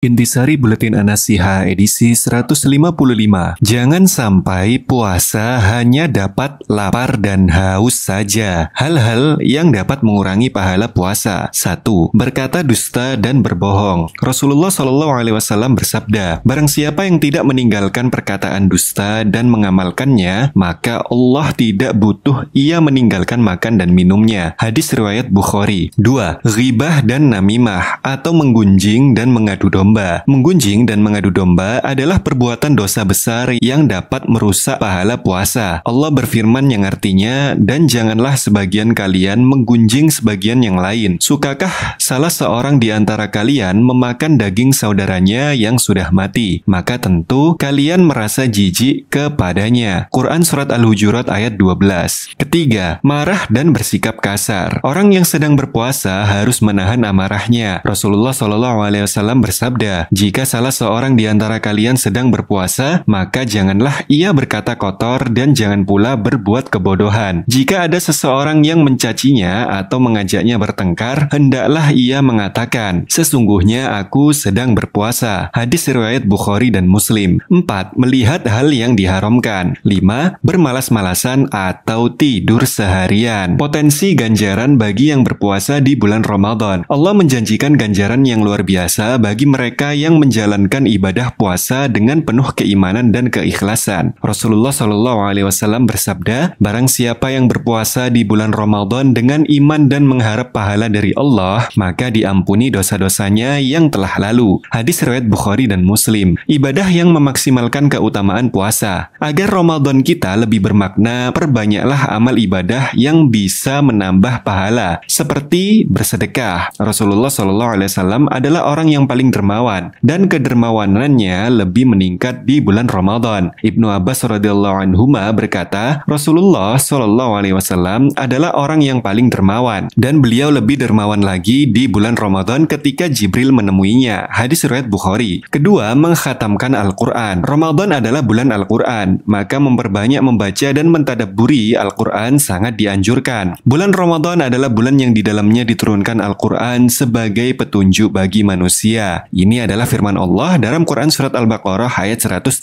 Intisari Buletin An-Nasiha edisi 155. Jangan sampai puasa hanya dapat lapar dan haus saja. Hal-hal yang dapat mengurangi pahala puasa. 1. Berkata dusta dan berbohong. Rasulullah SAW bersabda, barang siapa yang tidak meninggalkan perkataan dusta dan mengamalkannya, maka Allah tidak butuh ia meninggalkan makan dan minumnya. Hadis riwayat Bukhari. 2. Ghibah dan namimah atau menggunjing dan mengadu domba. Menggunjing dan mengadu domba adalah perbuatan dosa besar yang dapat merusak pahala puasa. Allah berfirman yang artinya, dan janganlah sebagian kalian menggunjing sebagian yang lain. Sukakah salah seorang di antara kalian memakan daging saudaranya yang sudah mati? Maka tentu kalian merasa jijik kepadanya. Quran Surat Al-Hujurat ayat 12. Ketiga, marah dan bersikap kasar. Orang yang sedang berpuasa harus menahan amarahnya. Rasulullah SAW bersabda, jika salah seorang di antara kalian sedang berpuasa, maka janganlah ia berkata kotor dan jangan pula berbuat kebodohan. Jika ada seseorang yang mencacinya atau mengajaknya bertengkar, hendaklah ia mengatakan, sesungguhnya aku sedang berpuasa. Hadis riwayat Bukhari dan Muslim. 4. Melihat hal yang diharamkan. 5. Bermalas-malasan atau tidur seharian. Potensi ganjaran bagi yang berpuasa di bulan Ramadan. Allah menjanjikan ganjaran yang luar biasa bagi mereka yang menjalankan ibadah puasa dengan penuh keimanan dan keikhlasan. Rasulullah SAW bersabda, barang siapa yang berpuasa di bulan Ramadan dengan iman dan mengharap pahala dari Allah, maka diampuni dosa-dosanya yang telah lalu. Hadis riwayat Bukhari dan Muslim. Ibadah yang memaksimalkan keutamaan puasa. Agar Ramadan kita lebih bermakna, perbanyaklah amal ibadah yang bisa menambah pahala, seperti bersedekah. Rasulullah SAW adalah orang yang paling dermawan, dan kedermawanannya lebih meningkat di bulan Ramadan. Ibnu Abbas radhiyallahu anhuma berkata, Rasulullah SAW adalah orang yang paling dermawan, dan beliau lebih dermawan lagi di bulan Ramadan ketika Jibril menemuinya. Hadis riwayat Bukhari. Kedua, mengkhatamkan Al-Quran. Ramadan adalah bulan Al-Quran, maka memperbanyak membaca dan mentadabburi Al-Quran sangat dianjurkan. Bulan Ramadan adalah bulan yang di dalamnya diturunkan Al-Quran sebagai petunjuk bagi manusia. Ini adalah firman Allah dalam Quran Surat Al-Baqarah ayat 185.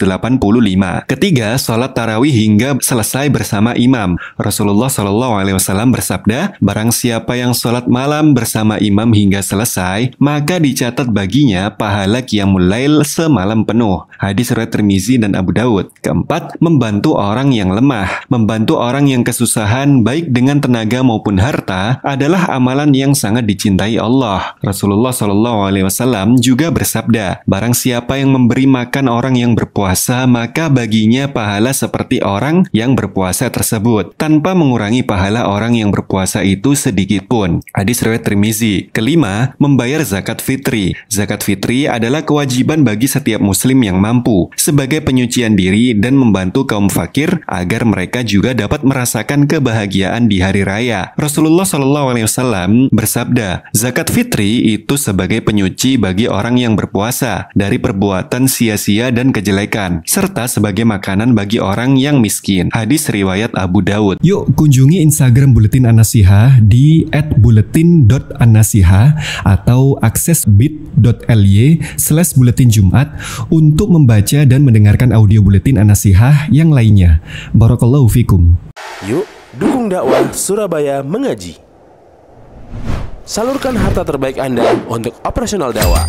Ketiga, sholat tarawih hingga selesai bersama imam. Rasulullah SAW bersabda, barang siapa yang sholat malam bersama imam hingga selesai, maka dicatat baginya pahala qiyamul lail semalam penuh. Hadis riwayat Tirmizi dan Abu Daud. Keempat, membantu orang yang lemah. Membantu orang yang kesusahan baik dengan tenaga maupun harta adalah amalan yang sangat dicintai Allah. Rasulullah SAW juga bersabda, barang siapa yang memberi makan orang yang berpuasa, maka baginya pahala seperti orang yang berpuasa tersebut, tanpa mengurangi pahala orang yang berpuasa itu sedikit pun. Hadis riwayat Tirmizi. Kelima, membayar zakat fitri. Zakat fitri adalah kewajiban bagi setiap muslim yang mampu, sebagai penyucian diri dan membantu kaum fakir agar mereka juga dapat merasakan kebahagiaan di hari raya. Rasulullah SAW bersabda, zakat fitri itu sebagai penyuci bagi orang yang berpuasa dari perbuatan sia-sia dan kejelekan, serta sebagai makanan bagi orang yang miskin. Hadis riwayat Abu Daud. Yuk kunjungi Instagram Buletin An-Nasiha di @buletin.annasiha atau akses bit.ly/buletinjumat untuk membaca dan mendengarkan audio Buletin An-Nasiha yang lainnya. Barakallahu fikum. Yuk dukung dakwah Surabaya Mengaji. Salurkan harta terbaik Anda untuk operasional dakwah.